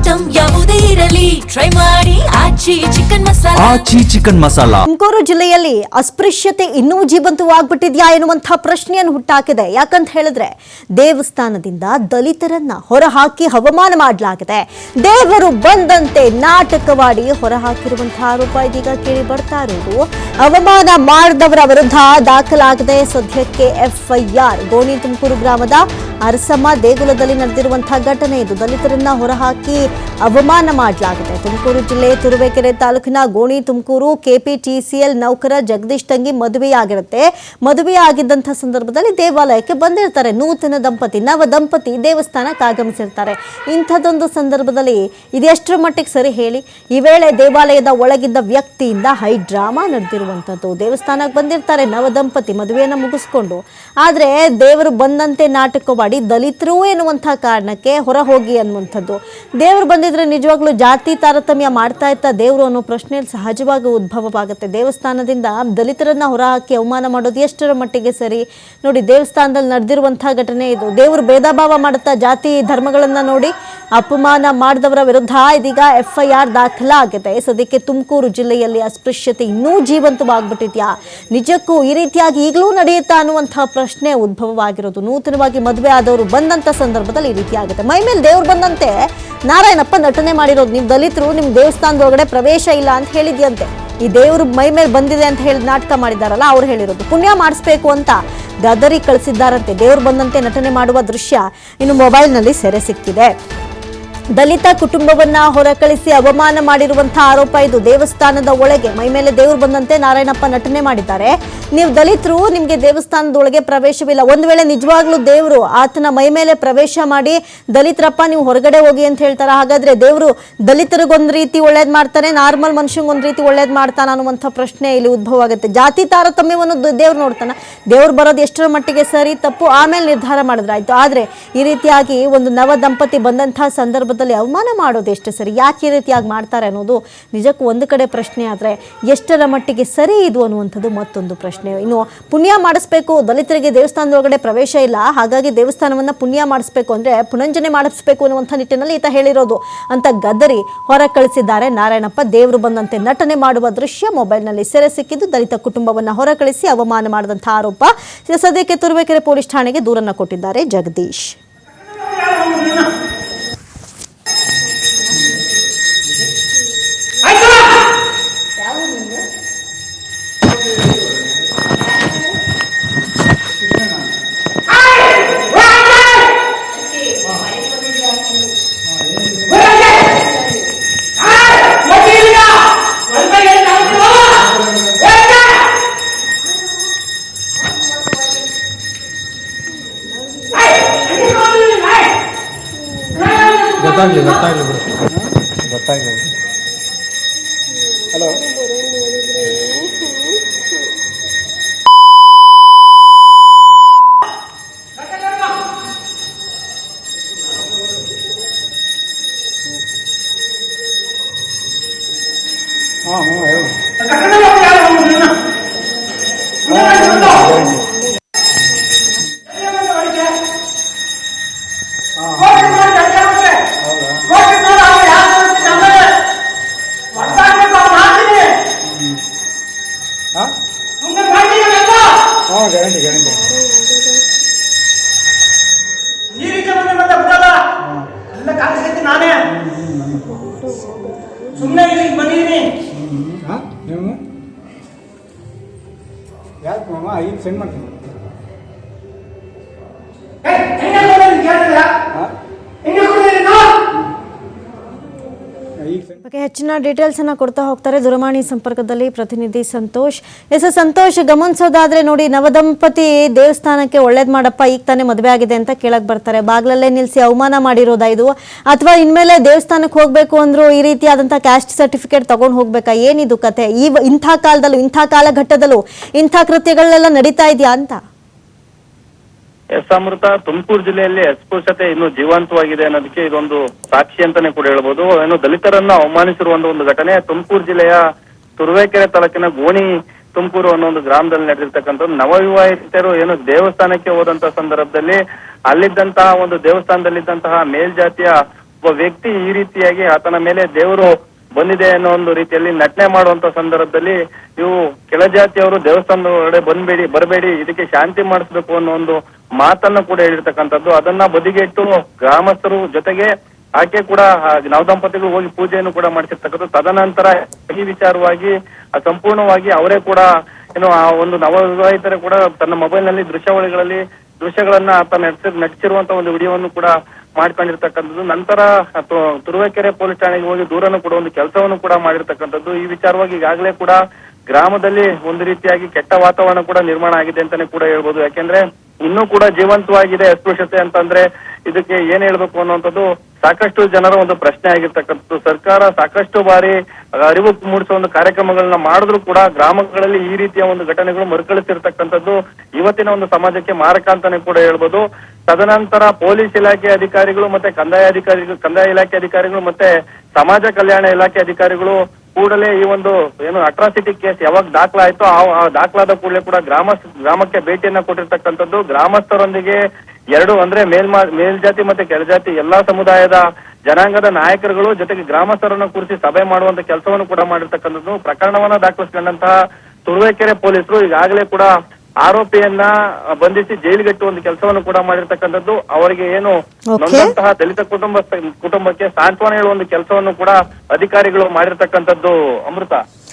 Item ಯಾವುದೇ ಇರಲಿ try ಮಾಡಿ ಆಚಿ ಚಿಕನ್ ಮಸಾಲಾ. ತುಮಕೂರು ಜಿಲ್ಲೆಯಲ್ಲಿ ಅಸ್ಪೃಶ್ಯತೆ ಇನ್ನೂ ಜೀವಂತವಾಗ್ಬಿಟ್ಟಿದ್ಯಾ ಎನ್ನುವಂತಹ ಪ್ರಶ್ನೆಯನ್ನು ಹುಟ್ಟಾಕಿದೆ. ಯಾಕಂತ ಹೇಳಿದ್ರೆ ದೇವಸ್ಥಾನದಿಂದ ದಲಿತರನ್ನ ಹೊರಹಾಕಿ ಅವಮಾನ ಮಾಡಲಾಗಿದೆ. ದೇವರು ಬಂದಂತೆ ನಾಟಕವಾಡಿ ಹೊರಹಾಕಿರುವಂತಹ ಆರೋಪ ಇದೀಗ ಕೇಳಿ ಬರ್ತಾ ಇರೋದು. ಅವಮಾನ ಮಾಡಿದವರ ವಿರುದ್ಧ ದಾಖಲಾಗಿದೆ ಸದ್ಯಕ್ಕೆ FIR. ಗೋಣಿ ತುಮಕೂರು ಗ್ರಾಮದ ಅರಸಮ್ಮ ದೇಗುಲದಲ್ಲಿ ನಡೆದಿರುವಂತಹ ಘಟನೆ ಇದು. ದಲಿತರನ್ನ ಹೊರಹಾಕಿ ಅವಮಾನ ಮಾಡಲಾಗಿದೆ. ತುಮಕೂರು ಜಿಲ್ಲೆ ತುರುವೇಕೆರೆ ತಾಲೂಕಿನ ಗೋಣಿ ತುಮಕೂರು KPTCL ನೌಕರ ಜಗದೀಶ್ ತಂಗಿ ಮದುವೆಯಾಗಿರುತ್ತೆ. ಮದುವೆಯಾಗಿದ್ದಂತಹ ಸಂದರ್ಭದಲ್ಲಿ ದೇವಾಲಯಕ್ಕೆ ಬಂದಿರ್ತಾರೆ. ನೂತನ ದಂಪತಿ, ನವ ದಂಪತಿ ದೇವಸ್ಥಾನಕ್ಕೆ ಆಗಮಿಸಿರ್ತಾರೆ. ಇಂಥದ್ದೊಂದು ಸಂದರ್ಭದಲ್ಲಿ ಇದೆಷ್ಟರ ಮಟ್ಟಿಗೆ ಸರಿ ಹೇಳಿ? ಈ ವೇಳೆ ದೇವಾಲಯದ ಒಳಗಿದ್ದ ವ್ಯಕ್ತಿಯಿಂದ ಹೈ ಡ್ರಾಮಾ ನಡೆದಿರುವಂಥದ್ದು. ದೇವಸ್ಥಾನಕ್ಕೆ ಬಂದಿರ್ತಾರೆ ನವ ದಂಪತಿ ಮದುವೆಯನ್ನು ಮುಗಿಸ್ಕೊಂಡು, ಆದರೆ ದೇವರು ಬಂದಂತೆ ನಾಟಕವಾಡಿ ದಲಿತರು ಎನ್ನುವಂತಹ ಕಾರಣಕ್ಕೆ ಹೊರ ಹೋಗಿ ಅನ್ನುವಂಥದ್ದು. ದೇವರು ಬಂದಿದ್ರೆ ನಿಜವಾಗ್ಲೂ ಜಾತಿ ತಾರತಮ್ಯ ಮಾಡ್ತಾ ಇತ್ತ ದೇವರು ಅನ್ನೋ ಪ್ರಶ್ನೆ ಸಹಜವಾಗಿ ಉದ್ಭವವಾಗುತ್ತೆ. ದೇವಸ್ಥಾನದಿಂದ ದಲಿತರನ್ನ ಹೊರಹಾಕಿ ಅವಮಾನ ಮಾಡೋದು ಎಷ್ಟರ ಮಟ್ಟಿಗೆ ಸರಿ? ನೋಡಿ, ದೇವಸ್ಥಾನದಲ್ಲಿ ನಡೆದಿರುವಂತಹ ಘಟನೆ ಇದು. ದೇವರು ಭೇದ ಭಾವ ಮಾಡುತ್ತಾ ಜಾತಿ ಧರ್ಮಗಳನ್ನ ನೋಡಿ ಅಪಮಾನ ಮಾಡಿದವರ ವಿರುದ್ಧ ಇದೀಗ FIR ದಾಖಲಾಗಿದೆ. ಸದ್ಯಕ್ಕೆ ತುಮಕೂರು ಜಿಲ್ಲೆಯಲ್ಲಿ ಅಸ್ಪೃಶ್ಯತೆ ಇನ್ನೂ ಜೀವಂತವಾಗ್ಬಿಟ್ಟಿದ್ಯಾ? ನಿಜಕ್ಕೂ ಈ ರೀತಿಯಾಗಿ ಈಗಲೂ ನಡೆಯುತ್ತಾ ಅನ್ನುವಂತಹ ಪ್ರಶ್ನೆ ಉದ್ಭವವಾಗಿರೋದು. ನೂತನವಾಗಿ ಮದುವೆ ಆದವರು ಬಂದಂತ ಸಂದರ್ಭದಲ್ಲಿ ಈ ರೀತಿ ಆಗುತ್ತೆ. ಮೈ ಮೇಲೆ ದೇವ್ರು ಬಂದಂತೆ ನಾರಾಯಣಪ್ಪ ನಟನೆ ಮಾಡಿರೋದು. ನೀವು ದಲಿತರು ನಿಮ್ ದೇವಸ್ಥಾನದೊಳಗಡೆ ಪ್ರವೇಶ ಇಲ್ಲ ಅಂತ ಹೇಳಿದ್ಯಂತೆ. ಈ ದೇವರು ಮೈ ಮೇಲೆ ಬಂದಿದೆ ಅಂತ ಹೇಳಿ ನಾಟಕ ಮಾಡಿದಾರಲ್ಲ, ಅವ್ರು ಹೇಳಿರೋದು. ಪುಣ್ಯ ಮಾಡಿಸ್ಬೇಕು ಅಂತ ಗದರಿ ಕಳಿಸಿದ್ದಾರಂತೆ. ದೇವ್ರು ಬಂದಂತೆ ನಟನೆ ಮಾಡುವ ದೃಶ್ಯ ಇನ್ನು ಮೊಬೈಲ್ನಲ್ಲಿ ಸೆರೆ ಸಿಕ್ಕಿದೆ. ದಲಿತ ಕುಟುಂಬವನ್ನ ಹೊರಕಳಿಸಿ ಅವಮಾನ ಮಾಡಿರುವಂತಹ ಆರೋಪ ಇದು. ದೇವಸ್ಥಾನದ ಒಳಗೆ ಮೈ ಮೇಲೆ ದೇವರು ಬಂದಂತೆ ನಾರಾಯಣಪ್ಪ ನಟನೆ ಮಾಡಿದ್ದಾರೆ. ನೀವು ದಲಿತರು, ನಿಮ್ಗೆ ದೇವಸ್ಥಾನದೊಳಗೆ ಪ್ರವೇಶವಿಲ್ಲ. ಒಂದ್ ವೇಳೆ ನಿಜವಾಗ್ಲೂ ದೇವರು ಆತನ ಮೈ ಮೇಲೆ ಪ್ರವೇಶ ಮಾಡಿ ದಲಿತರಪ್ಪ ನೀವು ಹೊರಗಡೆ ಹೋಗಿ ಅಂತ ಹೇಳ್ತಾರ, ಹಾಗಾದ್ರೆ ದೇವರು ದಲಿತರಿಗೊಂದ್ ರೀತಿ ಒಳ್ಳೇದ್ ಮಾಡ್ತಾನೆ, ನಾರ್ಮಲ್ ಮನುಷ್ಯಂಗೊಂದ್ ರೀತಿ ಒಳ್ಳೇದ್ ಮಾಡ್ತಾನ ಅನ್ನುವಂಥ ಪ್ರಶ್ನೆ ಇಲ್ಲಿ ಉದ್ಭವ ಆಗುತ್ತೆ. ಜಾತಿ ತಾರತಮ್ಯವನ್ನು ದೇವ್ರು ನೋಡ್ತಾನ. ದೇವ್ರು ಬರೋದು ಎಷ್ಟರ ಮಟ್ಟಿಗೆ ಸರಿ ತಪ್ಪು ಆಮೇಲೆ ನಿರ್ಧಾರ ಮಾಡಿದ್ರಾಯ್ತು. ಆದ್ರೆ ಈ ರೀತಿಯಾಗಿ ಒಂದು ನವ ದಂಪತಿ ಬಂದಂತಹ ಸಂದರ್ಭ ಅವಮಾನ ಮಾಡೋದು ಎಷ್ಟು ಸರಿ? ಯಾಕೆ ಈ ರೀತಿಯಾಗಿ ಮಾಡ್ತಾರೆ ಅನ್ನೋದು ನಿಜಕ್ಕೂ ಒಂದು ಕಡೆ ಪ್ರಶ್ನೆ. ಆದರೆ ಎಷ್ಟರ ಮಟ್ಟಿಗೆ ಸರಿ ಇದು ಅನ್ನುವಂಥದ್ದು ಮತ್ತೊಂದು ಪ್ರಶ್ನೆ. ಇನ್ನು ಪುಣ್ಯ ಮಾಡಿಸ್ಬೇಕು, ದಲಿತರಿಗೆ ದೇವಸ್ಥಾನದೊಳಗಡೆ ಪ್ರವೇಶ ಇಲ್ಲ, ಹಾಗಾಗಿ ದೇವಸ್ಥಾನವನ್ನ ಪುಣ್ಯ ಮಾಡಿಸ್ಬೇಕು ಅಂದ್ರೆ ಪುನಂಜನೆ ಮಾಡಿಸ್ಬೇಕು ಅನ್ನುವಂಥ ನಿಟ್ಟಿನಲ್ಲಿ ಈತ ಹೇಳಿರೋದು ಅಂತ ಗದರಿ ಹೊರ ಕಳಿಸಿದ್ದಾರೆ ನಾರಾಯಣಪ್ಪ. ದೇವರು ಬಂದಂತೆ ನಟನೆ ಮಾಡುವ ದೃಶ್ಯ ಮೊಬೈಲ್ನಲ್ಲಿ ಸೆರೆ ಸಿಕ್ಕಿದ್ದು. ದಲಿತ ಕುಟುಂಬವನ್ನ ಹೊರ ಕಳಿಸಿ ಅವಮಾನ ಮಾಡಿದಂತಹ ಆರೋಪ. ಸದ್ಯಕ್ಕೆ ತುರುವೇಕೆರೆ ಪೊಲೀಸ್ ಠಾಣೆಗೆ ದೂರನ್ನ ಕೊಟ್ಟಿದ್ದಾರೆ ಜಗದೀಶ್. ಗೊತ್ತಾಗ್ಲಿ. ಹಲೋ, ಯಾಕೆ ಮಾಮ ಈಗ ಸೆಂಡ್ ಮಾಡ್ತೀನಿ. ಬಗ್ಗೆ ಹೆಚ್ಚಿನ ಡೀಟೇಲ್ಸ್ ಅನ್ನ ಕೊಡ್ತಾ ಹೋಗ್ತಾರೆ ದೂರವಾಣಿ ಸಂಪರ್ಕದಲ್ಲಿ ಪ್ರತಿನಿಧಿ ಸಂತೋಷ್. ಸಂತೋಷ್, ಗಮನಿಸೋದಾದ್ರೆ ನೋಡಿ, ನವದಂಪತಿ ದೇವಸ್ಥಾನಕ್ಕೆ ಒಳ್ಳೇದ್ ಮಾಡಪ್ಪ ಈಗ ತಾನೇ ಮದುವೆ ಆಗಿದೆ ಅಂತ ಕೇಳಕ್ ಬರ್ತಾರೆ. ಬಾಗ್ಲಲ್ಲೇ ನಿಲ್ಸಿ ಅವಮಾನ ಮಾಡಿರೋದಾ ಇದು, ಅಥವಾ ಇನ್ಮೇಲೆ ದೇವಸ್ಥಾನಕ್ಕೆ ಹೋಗ್ಬೇಕು ಅಂದ್ರು ಈ ರೀತಿಯಾದಂತಹ ಕ್ಯಾಸ್ಟ್ ಸರ್ಟಿಫಿಕೇಟ್ ತಗೊಂಡು ಹೋಗ್ಬೇಕಾ? ಏನಿದು ಕತೆ? ಇಂಥ ಕಾಲದಲ್ಲೂ ಇಂಥ ಕಾಲಘಟ್ಟದಲ್ಲೂ ಇಂಥ ಕೃತ್ಯಗಳೆಲ್ಲ ನಡೀತಾ ಇದೆಯಾ ಅಂತ? ಅಮೃತ, ತುಮಕೂರು ಜಿಲ್ಲೆಯಲ್ಲಿ ಅಸ್ಪೃಶ್ಯತೆ ಇನ್ನು ಜೀವಂತವಾಗಿದೆ ಅನ್ನೋದಕ್ಕೆ ಇದೊಂದು ಸಾಕ್ಷಿ ಅಂತಾನೆ ಕೂಡ ಹೇಳ್ಬೋದು. ಏನು ದಲಿತರನ್ನ ಅವಮಾನಿಸಿರುವಂತ ಒಂದು ಘಟನೆ ತುಮಕೂರು ಜಿಲ್ಲೆಯ ತುರುವೇಕೆರೆ ತಾಲೂಕಿನ ಗೋಣಿ ತುಮಕೂರು ಅನ್ನೋ ಒಂದು ಗ್ರಾಮದಲ್ಲಿ ನಡೆದಿರ್ತಕ್ಕಂಥ ನವವಿವಾಹಿತರು ಏನು ದೇವಸ್ಥಾನಕ್ಕೆ ಹೋದಂತ ಸಂದರ್ಭದಲ್ಲಿ ಅಲ್ಲಿದ್ದಂತಹ ಒಂದು ದೇವಸ್ಥಾನದಲ್ಲಿದ್ದಂತಹ ಮೇಲ್ಜಾತಿಯ ಒಬ್ಬ ವ್ಯಕ್ತಿ ಈ ರೀತಿಯಾಗಿ ಆತನ ಮೇಲೆ ದೇವರು ಬಂದಿದೆ ಅನ್ನೋ ಒಂದು ರೀತಿಯಲ್ಲಿ ನಟನೆ ಮಾಡುವಂತ ಸಂದರ್ಭದಲ್ಲಿ ಇವು ಕೆಳಜಾತಿಯವರು ದೇವಸ್ಥಾನದ ಒಳಗಡೆ ಬರಬೇಡಿ ಇದಕ್ಕೆ ಶಾಂತಿ ಮಾಡಿಸ್ಬೇಕು ಅನ್ನೋ ಒಂದು ಮಾತನ್ನ ಕೂಡ ಹೇಳಿರ್ತಕ್ಕಂಥದ್ದು. ಅದನ್ನ ಬದಿಗೆಟ್ಟು ಗ್ರಾಮಸ್ಥರು ಜೊತೆಗೆ ಆಕೆ ಕೂಡ ನವದಂಪತಿಗಳು ಹೋಗಿ ಪೂಜೆಯನ್ನು ಕೂಡ ಮಾಡಿಸಿರ್ತಕ್ಕಂಥದ್ದು. ತದನಂತರ ಈ ವಿಚಾರವಾಗಿ ಸಂಪೂರ್ಣವಾಗಿ ಅವರೇ ಕೂಡ ಏನು ಆ ಒಂದು ನವವಿವಾಹಿತರೇ ಕೂಡ ತನ್ನ ಮೊಬೈಲ್ ನಲ್ಲಿ ದೃಶ್ಯಗಳನ್ನ ಆತ ನಟಿಸಿರುವಂತ ಒಂದು ವಿಡಿಯೋವನ್ನು ಕೂಡ ಮಾಡ್ಕೊಂಡಿರ್ತಕ್ಕಂಥದ್ದು. ನಂತರ ತುರುವೇಕೆರೆ ಪೊಲೀಸ್ ಠಾಣೆಗೆ ಹೋಗಿ ದೂರನ್ನು ಕೂಡ ಒಂದು ಕೆಲಸವನ್ನು ಕೂಡ ಮಾಡಿರ್ತಕ್ಕಂಥದ್ದು. ಈ ವಿಚಾರವಾಗಿ ಈಗಾಗಲೇ ಕೂಡ ಗ್ರಾಮದಲ್ಲಿ ಒಂದು ರೀತಿಯಾಗಿ ಕೆಟ್ಟ ವಾತಾವರಣ ಕೂಡ ನಿರ್ಮಾಣ ಆಗಿದೆ ಅಂತಾನೆ ಕೂಡ ಹೇಳ್ಬೋದು. ಯಾಕೆಂದ್ರೆ ಇನ್ನೂ ಕೂಡ ಜೀವಂತವಾಗಿದೆ ಅಸ್ಪೃಶ್ಯತೆ ಅಂತಂದ್ರೆ ಇದಕ್ಕೆ ಏನ್ ಹೇಳ್ಬೇಕು ಅನ್ನುವಂಥದ್ದು ಸಾಕಷ್ಟು ಜನರ ಒಂದು ಪ್ರಶ್ನೆ ಆಗಿರ್ತಕ್ಕಂಥದ್ದು. ಸರ್ಕಾರ ಸಾಕಷ್ಟು ಬಾರಿ ಅರಿವು ಮೂಡಿಸುವ ಒಂದು ಕಾರ್ಯಕ್ರಮಗಳನ್ನ ಮಾಡಿದ್ರು ಕೂಡ ಗ್ರಾಮಗಳಲ್ಲಿ ಈ ರೀತಿಯ ಒಂದು ಘಟನೆಗಳು ಮರುಕಳಿಸಿರ್ತಕ್ಕಂಥದ್ದು ಇವತ್ತಿನ ಒಂದು ಸಮಾಜಕ್ಕೆ ಮಾರಕ ಅಂತಾನೆ ಕೂಡ ಹೇಳ್ಬೋದು. ತದನಂತರ ಪೊಲೀಸ್ ಇಲಾಖೆ ಅಧಿಕಾರಿಗಳು ಮತ್ತೆ ಕಂದಾಯ ಇಲಾಖೆ ಅಧಿಕಾರಿಗಳು ಮತ್ತೆ ಸಮಾಜ ಕಲ್ಯಾಣ ಇಲಾಖೆ ಅಧಿಕಾರಿಗಳು ಕೂಡಲೇ ಈ ಒಂದು ಏನು ಅಟ್ರಾಸಿಟಿ ಕೇಸ್ ಯಾವಾಗ ದಾಖಲಾಯ್ತೋ ಆ ದಾಖಲಾದ ಕೂಡಲೇ ಕೂಡ ಗ್ರಾಮಕ್ಕೆ ಭೇಟಿಯನ್ನ ಕೊಟ್ಟಿರ್ತಕ್ಕಂಥದ್ದು. ಗ್ರಾಮಸ್ಥರೊಂದಿಗೆ ಎರಡು ಅಂದ್ರೆ ಮೇಲ್ಜಾತಿ ಮತ್ತೆ ಕೆಳಜಾತಿ ಎಲ್ಲಾ ಸಮುದಾಯದ ಜನಾಂಗದ ನಾಯಕರುಗಳು ಜೊತೆಗೆ ಗ್ರಾಮಸ್ಥರನ್ನು ಕುರಿಸಿ ಸಭೆ ಮಾಡುವಂತ ಕೆಲಸವನ್ನು ಕೂಡ ಮಾಡಿರ್ತಕ್ಕಂಥದ್ದು. ಪ್ರಕರಣವನ್ನ ದಾಖಲಿಸಿಕೊಂಡಂತಹ ತುರುವೇಕೆರೆ ಪೊಲೀಸರು ಈಗಾಗಲೇ ಕೂಡ ಆರೋಪಿಯನ್ನ ಬಂಧಿಸಿ ಜೈಲಿಗೆಟ್ಟು ಒಂದು ಕೆಲಸವನ್ನು ಕೂಡ ಮಾಡಿರ್ತಕ್ಕಂಥದ್ದು. ಅವರಿಗೆ ಏನು ನೊಂದಂತಹ ದಲಿತ ಕುಟುಂಬಕ್ಕೆ ಸಾಂತ್ವನ ಹೇಳುವ ಒಂದು ಕೆಲಸವನ್ನು ಕೂಡ ಅಧಿಕಾರಿಗಳು ಮಾಡಿರ್ತಕ್ಕಂಥದ್ದು. ಅಮೃತ.